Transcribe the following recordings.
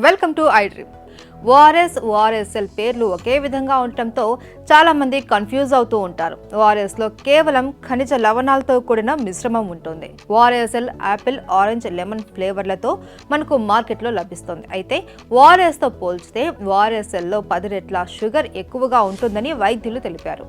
Welcome to I dream. ORS, ORSL పేర్లు ఒకే విధంగా ఉండటంతో చాలా మంది కన్ఫ్యూజ్ అవుతూ ఉంటారు. ఓఆర్ఎస్ లో కేవలం ఖనిజ లవణాలతో కూడిన మిశ్రమం ఉంటుంది. ఓఆర్ఎస్ఎల్ యాపిల్, ఆరెంజ్, లెమన్ ఫ్లేవర్లతో మనకు మార్కెట్లో లభిస్తుంది. అయితే ఓఆర్ఎస్ తో పోల్చితే ఓఆర్ఎస్ఎల్ లో 10 రెట్ల షుగర్ ఎక్కువగా ఉంటుందని వైద్యులు తెలిపారు.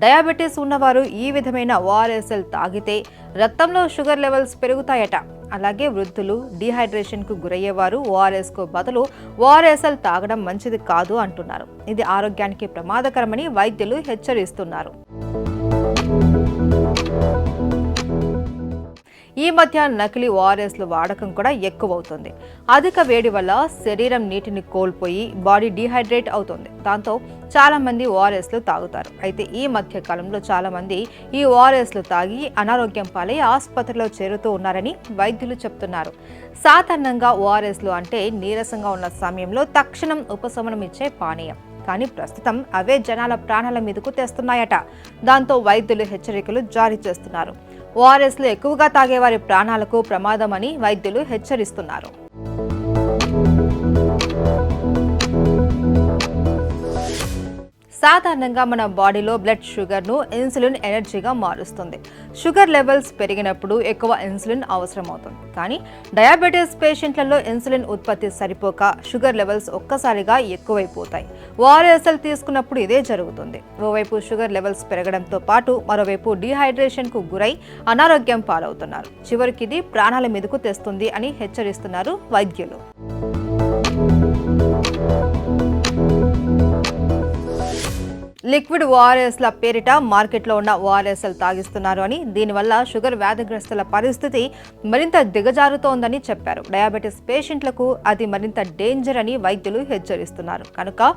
డయాబెటీస్ ఉన్నవారు ఈ విధమైన ఓఆర్ఎస్ఎల్ తాగితే రక్తంలో షుగర్ లెవెల్స్ పెరుగుతాయట. అలాగే వృద్ధులు, డీహైడ్రేషన్కు గురయ్యేవారు ఓఆర్ఎస్కు బదులు ఓఆర్ఎస్ఎల్ తాగడం మంచిది కాదు అంటున్నారు. ఇది ఆరోగ్యానికి ప్రమాదకరమని వైద్యులు హెచ్చరిస్తున్నారు. ఈ మధ్య నకిలీ ఓఆర్ఎస్ల వాడకం కూడా ఎక్కువవుతుంది. అధిక వేడి వల్ల శరీరం నీటిని కోల్పోయి బాడీ డీహైడ్రేట్ అవుతుంది. దాంతో చాలా మంది ఓఆర్ఎస్లు తాగుతారు. అయితే ఈ మధ్య కాలంలో చాలా మంది ఈ ఓఆర్ఎస్లు తాగి అనారోగ్యం పాలై ఆసుపత్రిలో చేరుతూ ఉన్నారని వైద్యులు చెప్తున్నారు. సాధారణంగా ఓఆర్ఎస్లు అంటే నీరసంగా ఉన్న సమయంలో తక్షణం ఉపశమనం ఇచ్చే పానీయం. కానీ ప్రస్తుతం అవే జనాల ప్రాణాల మీదకు తెస్తున్నాయట. దాంతో వైద్యులు హెచ్చరికలు జారీ చేస్తున్నారు. ఓఆర్ఎస్లు ఎక్కువగా తాగేవారి ప్రాణాలకు ప్రమాదమని వైద్యులు హెచ్చరిస్తున్నారు. సాధారణంగా మన బాడీలో బ్లడ్ షుగర్ను ఇన్సులిన్ ఎనర్జీగా మారుస్తుంది. షుగర్ లెవెల్స్ పెరిగినప్పుడు ఎక్కువ ఇన్సులిన్ అవసరం అవుతుంది. కానీ డయాబెటీస్ పేషెంట్లలో ఇన్సులిన్ ఉత్పత్తి సరిపోక షుగర్ లెవెల్స్ ఒక్కసారిగా ఎక్కువైపోతాయి. ఓఆర్ఎస్ఎల్ తీసుకున్నప్పుడు ఇదే జరుగుతుంది. ఓవైపు షుగర్ లెవెల్స్ పెరగడంతో పాటు మరోవైపు డీహైడ్రేషన్కు గురై అనారోగ్యం పాలవుతున్నారు. చివరికి ఇది ప్రాణాల మీదకు తెస్తుంది అని హెచ్చరిస్తున్నారు వైద్యులు. లిక్విడ్ ఓఆర్ఎస్ల పేరిట మార్కెట్లో ఉన్న ఓఆర్ఎస్ఎల్ తాగిస్తున్నారు అని, దీనివల్ల షుగర్ వ్యాధిగ్రస్తుల పరిస్థితి మరింత దిగజారుతోందని చెప్పారు. డయాబెటీస్ పేషెంట్లకు అది మరింత డేంజర్ అని వైద్యులు హెచ్చరిస్తున్నారు. కనుక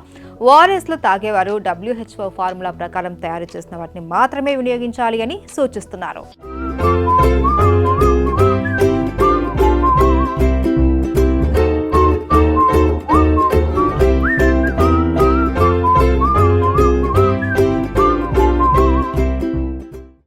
ఓఆర్ఎస్లు తాగేవారు WHO ఫార్ములా ప్రకారం తయారు చేసిన వాటిని మాత్రమే వినియోగించాలి అని సూచిస్తున్నారు.